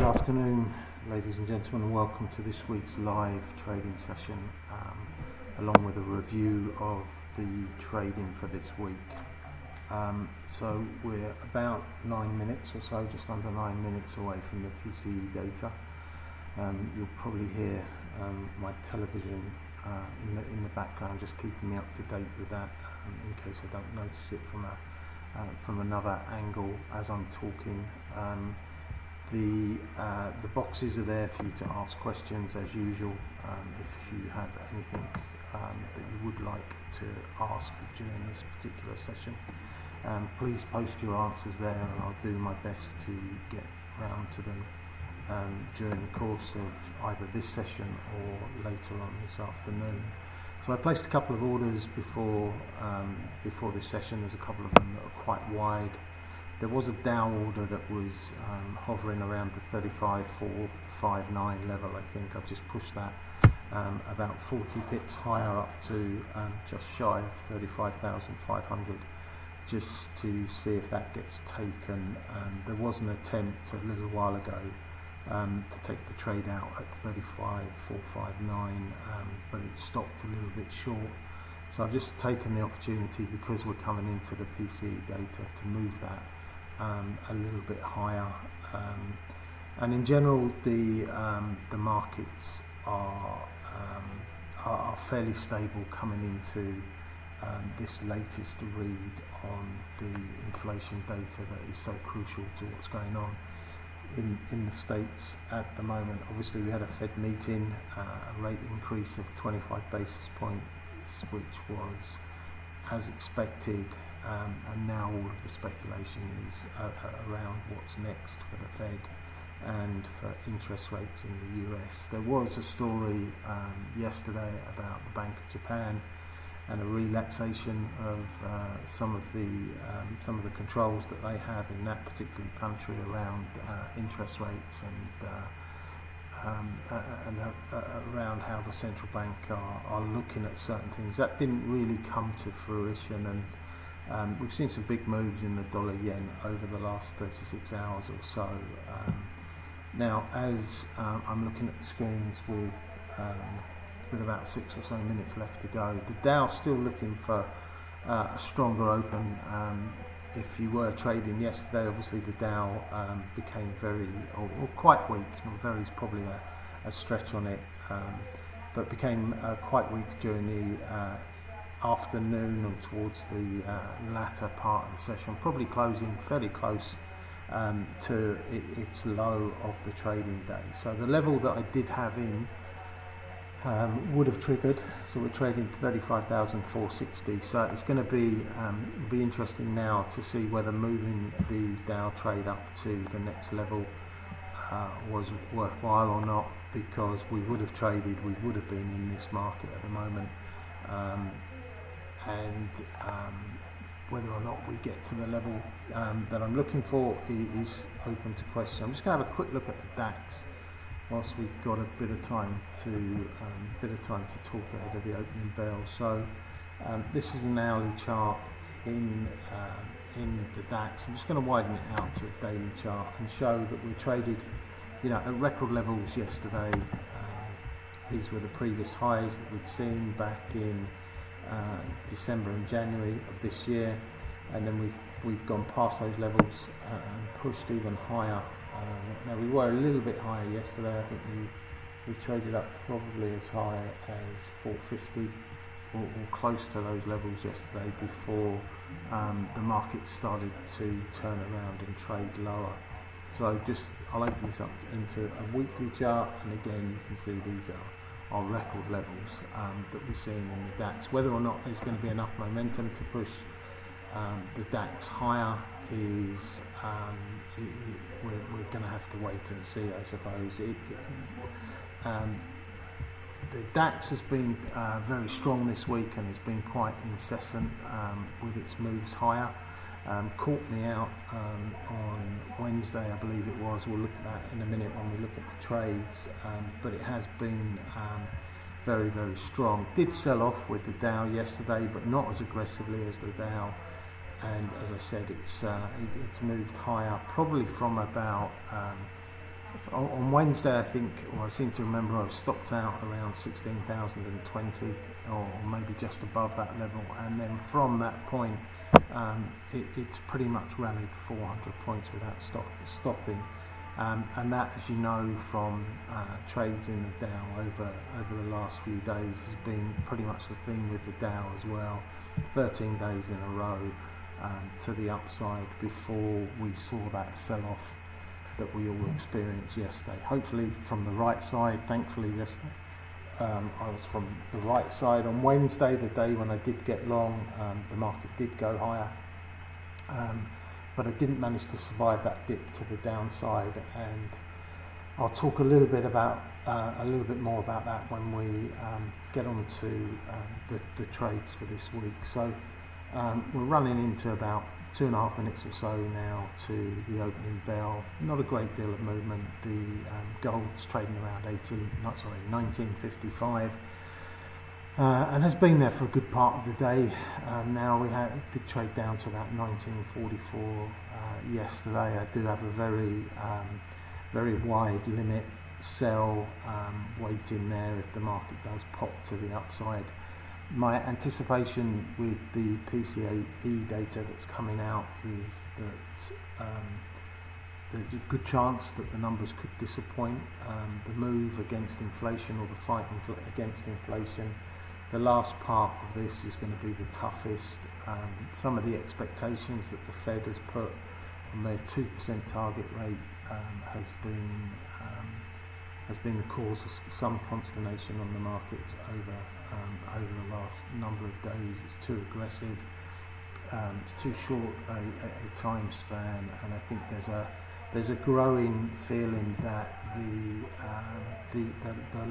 Good afternoon, ladies and gentlemen, and welcome to this week's live trading session, along with a review of the trading for this week. So we're about 9 minutes or so, just under 9 minutes away from the PCE data. You'll probably hear my television in the background, just keeping me up to date with that, in case I don't notice it from another angle as I'm talking. The boxes are there for you to ask questions as usual. If you have anything that you would like to ask during this particular session, please post your answers there, and I'll do my best to get round to them during the course of either this session or later on this afternoon. So I placed a couple of orders before this session. There's a couple of them that are quite wide. There was a Dow order that was hovering around the 35,459 level. I think I've just pushed that about 40 pips higher up to just shy of 35,500, just to see if that gets taken. There was an attempt a little while ago to take the trade out at 35,459, but it stopped a little bit short. So I've just taken the opportunity, because we're coming into the PCE data, to move that a little bit higher, and in general the markets are fairly stable coming into this latest read on the inflation data that is so crucial to what's going on in the States at the moment. Obviously we had a Fed meeting, a rate increase of 25 basis points, which was as expected. And now all of the speculation is around what's next for the Fed and for interest rates in the US. There was a story yesterday about the Bank of Japan and a relaxation of some of the controls that they have in that particular country around interest rates and around how the central bank are looking at certain things. That didn't really come to fruition, and we've seen some big moves in the dollar yen over the last 36 hours or so. Now, as I'm looking at the screens with about 6 or so minutes left to go, the Dow's still looking for a stronger open. If you were trading yesterday, obviously the Dow became very, or quite weak. Very is probably a stretch on it, but became quite weak during the afternoon or towards the latter part of the session, probably closing fairly close to its low of the trading day. So the level that I did have in would have triggered. So we're trading 35,460. So it's going to be interesting now to see whether moving the Dow trade up to the next level was worthwhile or not, because we would have been in this market at the moment. And whether or not we get to the level that I'm looking for is open to question. I'm just going to have a quick look at the DAX whilst we've got a bit of time to talk ahead of the opening bell. So this is an hourly chart in the DAX. I'm just going to widen it out to a daily chart and show that we traded, at record levels yesterday. These were the previous highs that we'd seen back in December and January of this year, and then we've gone past those levels and pushed even higher. Now we were a little bit higher yesterday. I think we traded up probably as high as 450 or close to those levels yesterday before the market started to turn around and trade lower. So I'll open this up into a weekly chart, and again you can see these are record levels that we're seeing in the DAX. Whether or not there's going to be enough momentum to push the DAX higher is we're going to have to wait and see, I suppose. The DAX has been very strong this week and has been quite incessant with its moves higher. Caught me out on Wednesday, I believe it was. We'll look at that in a minute when we look at the trades, but it has been very, very strong. Did sell off with the Dow yesterday, but not as aggressively as the Dow, and as I said, it's moved higher, probably from about On Wednesday, I think, or I seem to remember, I was stopped out around 16,020, or maybe just above that level, and then from that point, it's pretty much rallied 400 points without stopping, and that, as you know from trades in the Dow over the last few days, has been pretty much the thing with the Dow as well. 13 days in a row to the upside before we saw that sell-off that we all experienced yesterday. Hopefully from the right side. Thankfully yesterday I was from the right side. On Wednesday, the day when I did get long, the market did go higher, but I didn't manage to survive that dip to the downside, and I'll talk a little bit more about that when we get on to the trades for this week. So we're running into about 2.5 minutes or so now to the opening bell. Not a great deal of movement. The gold's trading around 1955, and has been there for a good part of the day. Now did trade down to about 1944 yesterday. I do have a very wide limit sell waiting there if the market does pop to the upside. My anticipation with the PCE data that's coming out is that there's a good chance that the numbers could disappoint. The move against inflation, or the fight against inflation, the last part of this is going to be the toughest. Some of the expectations that the Fed has put on their 2% target rate has been the cause of some consternation on the markets over the last number of days. It's too aggressive, it's too short a time span, and I think there's a growing feeling that the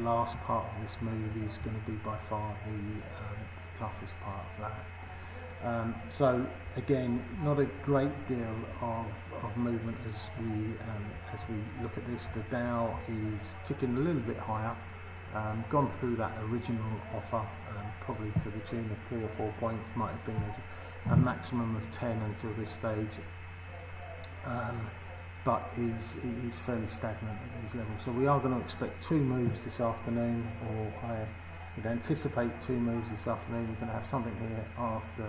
last part of this move is going to be by far the toughest part of that. So again, not a great deal of movement as we look at this. The Dow is ticking a little bit higher, gone through that original offer, probably to the tune of 3 or 4 points, might have been a maximum of 10 until this stage, but is fairly stagnant at these levels. So we are going to expect 2 moves this afternoon, or I would anticipate 2 moves this afternoon. We're going to have something here after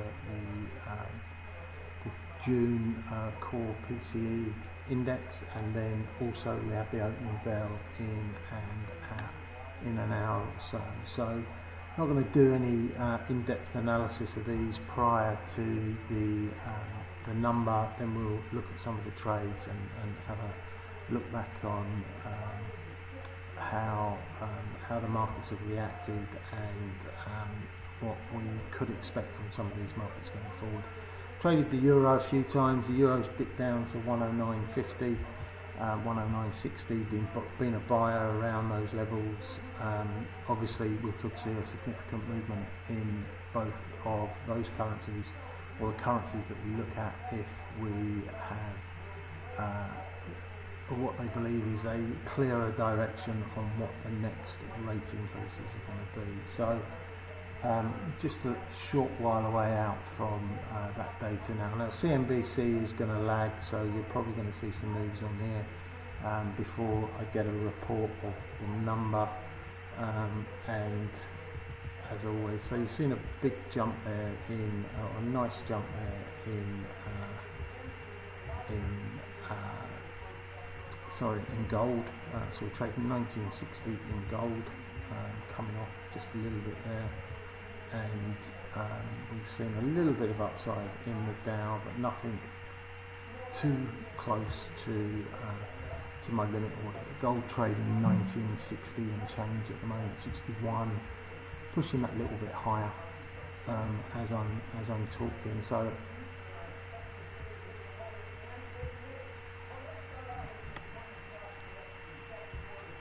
the June core PCE index, and then also we have the opening bell in an hour or so. So not going to do any in-depth analysis of these prior to the number. Then we'll look at some of the trades and have a look back on how the markets have reacted, and what we could expect from some of these markets going forward. Traded the euro a few times. The euro's dipped down to 109.50, 109.60, been a buyer around those levels. Obviously we could see a significant movement in both of those currencies, or the currencies that we look at, if we have what they believe is a clearer direction on what the next rate increases are going to be. So just a short while away out from that data now. Now CNBC is going to lag, so you're probably going to see some moves on here before I get a report of the number, and as always, so you've seen a big jump there a nice jump there in gold. So we're trading 1960 in gold, coming off just a little bit there, and we've seen a little bit of upside in the Dow, but nothing too close to my limit order. Gold trading 1960 and change at the moment, 61, pushing that little bit higher as I'm talking. So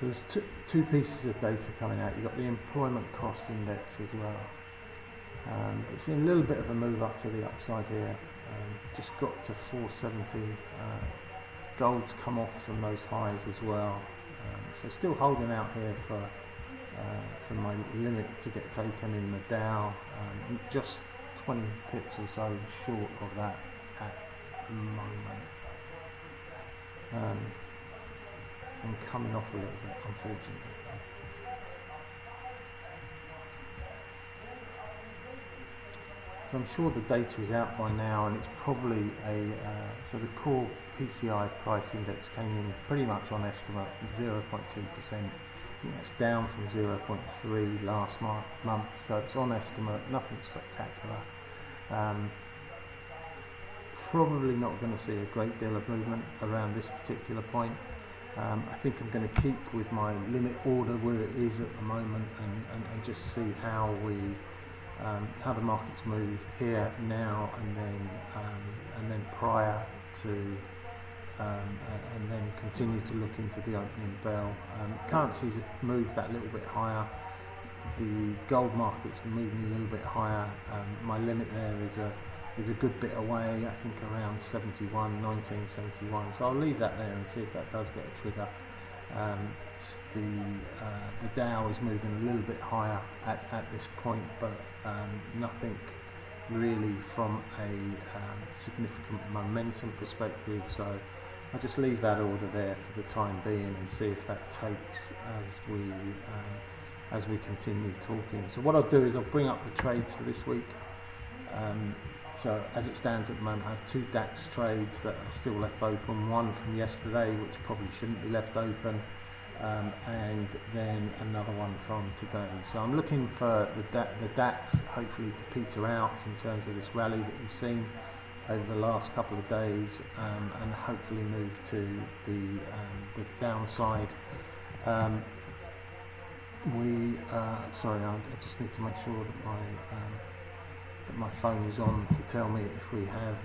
there's two pieces of data coming out. You've got the employment cost index as well. We've seen a little bit of a move up to the upside here. Just got to 470. Gold's come off from those highs as well. So still holding out here for my limit to get taken in the Dow. Just 20 pips or so short of that at the moment. and coming off a little bit, unfortunately. So I'm sure the data is out by now, and it's probably so the core PCI price index came in pretty much on estimate, 0.2%. That's down from 0.3 last month, so it's on estimate, nothing spectacular. Probably not going to see a great deal of movement around this particular point. I think I'm going to keep with my limit order where it is at the moment, and just see how the markets move here now and then prior to and then continue to look into the opening bell. Currencies have moved that little bit higher. The gold market's moving a little bit higher. My limit there is a good bit away, I think around 1971. So I'll leave that there and see if that does get a trigger. The Dow is moving a little bit higher at this point, but nothing really from a significant momentum perspective. So I'll just leave that order there for the time being and see if that takes as we continue talking. So what I'll do is I'll bring up the trades for this week. So as it stands at the moment, I have 2 DAX trades that are still left open, one from yesterday which probably shouldn't be left open, and then another one from today. So I'm looking for the DAX hopefully to peter out in terms of this rally that we've seen over the last couple of days, and hopefully move to the downside. Sorry, I just need to make sure that my phone is on to tell me if we have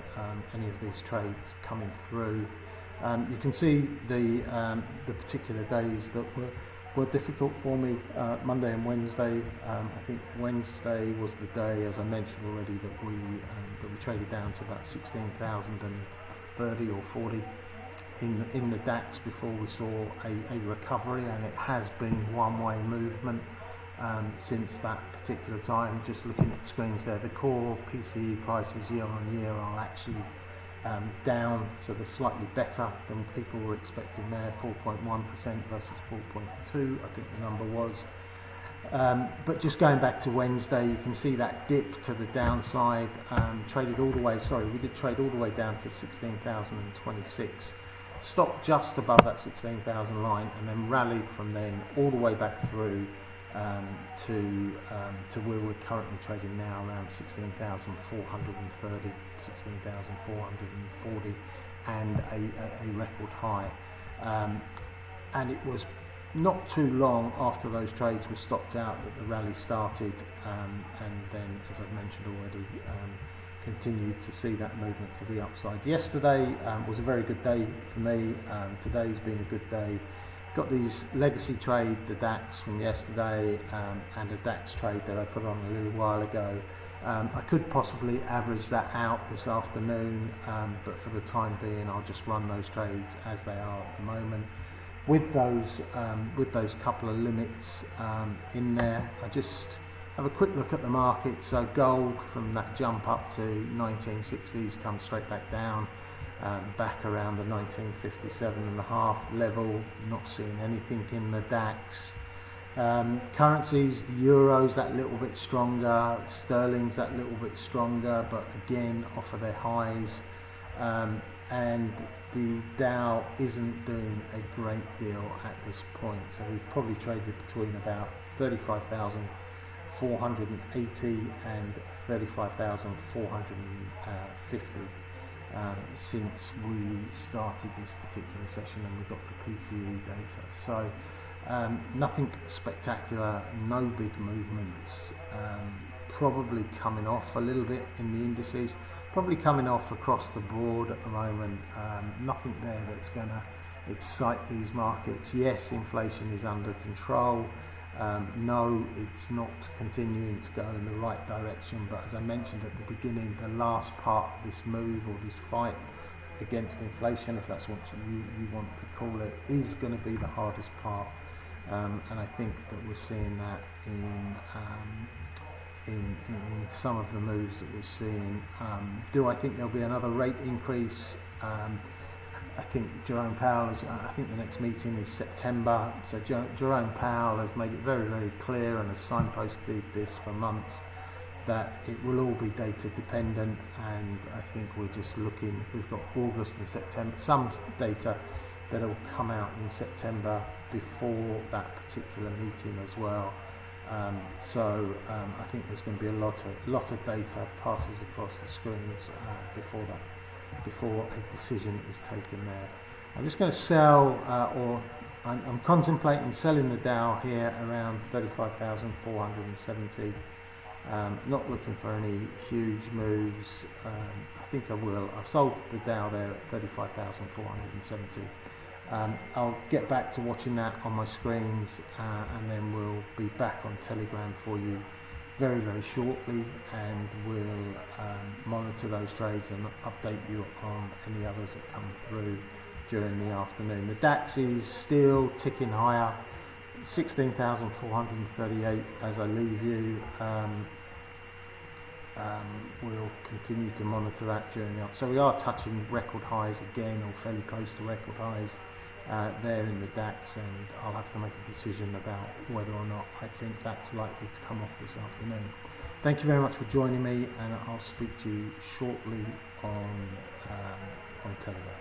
any of these trades coming through. You can see the particular days that were difficult for me, Monday and Wednesday. I think Wednesday was the day, as I mentioned already, that we traded down to about 16,030 or 40 in the DAX before we saw a recovery, and it has been one-way movement since that particular time. Just looking at the screens there, the core PCE prices year on year are actually down, so they're slightly better than people were expecting there, 4.1% versus 4.2 I think the number was. But just going back to Wednesday, you can see that dip to the downside. We did trade all the way down to 16,026, stopped just above that 16,000 line, and then rallied from then all the way back through to where we're currently trading now, around 16,430, 16,440, and a record high. And it was not too long after those trades were stopped out that the rally started, and then, as I've mentioned already, continued to see that movement to the upside. Yesterday was a very good day for me. Today's been a good day. Got these legacy trade, the DAX from yesterday, and a DAX trade that I put on a little while ago. I could possibly average that out this afternoon, but for the time being I'll just run those trades as they are at the moment. With those couple of limits in there, I just have a quick look at the market. So gold, from that jump up to 1960s, comes straight back down, back around the 1957.5 level. Not seeing anything in the DAX. Currencies, the euro's that little bit stronger, sterling's that little bit stronger, but again off of their highs, and the Dow isn't doing a great deal at this point. So we've probably traded between about 35,480 and 35,450 since we started this particular session, and we got the PCE data. So nothing spectacular, no big movements, probably coming off a little bit in the indices, probably coming off across the board at the moment. Nothing there that's going to excite these markets. Yes, inflation is under control. No, it's not continuing to go in the right direction, but as I mentioned at the beginning, the last part of this move, or this fight against inflation, if that's what you want to call it, is going to be the hardest part, and I think that we're seeing that in some of the moves that we're seeing. Do I think there'll be another rate increase? I think Jerome Powell I think the next meeting is September, so Jerome Powell has made it very, very clear and has signposted this for months that it will all be data dependent, and I think we're just looking, we've got August and September, some data that will come out in September before that particular meeting as well. I think there's going to be a lot of data passes across the screens before a decision is taken there. I'm just going to sell, I'm contemplating selling the Dow here around 35,470. Not looking for any huge moves. I think I will. I've sold the Dow there at 35,470. I'll get back to watching that on my screens, and then we'll be back on Telegram for you very, very shortly, and we'll monitor those trades and update you on any others that come through during the afternoon. The DAX is still ticking higher, 16,438 as I leave you. We'll continue to monitor that during the so we are touching record highs again, or fairly close to record highs there in the DAX, and I'll have to make a decision about whether or not I think that's likely to come off this afternoon. Thank you very much for joining me, and I'll speak to you shortly on Telegram.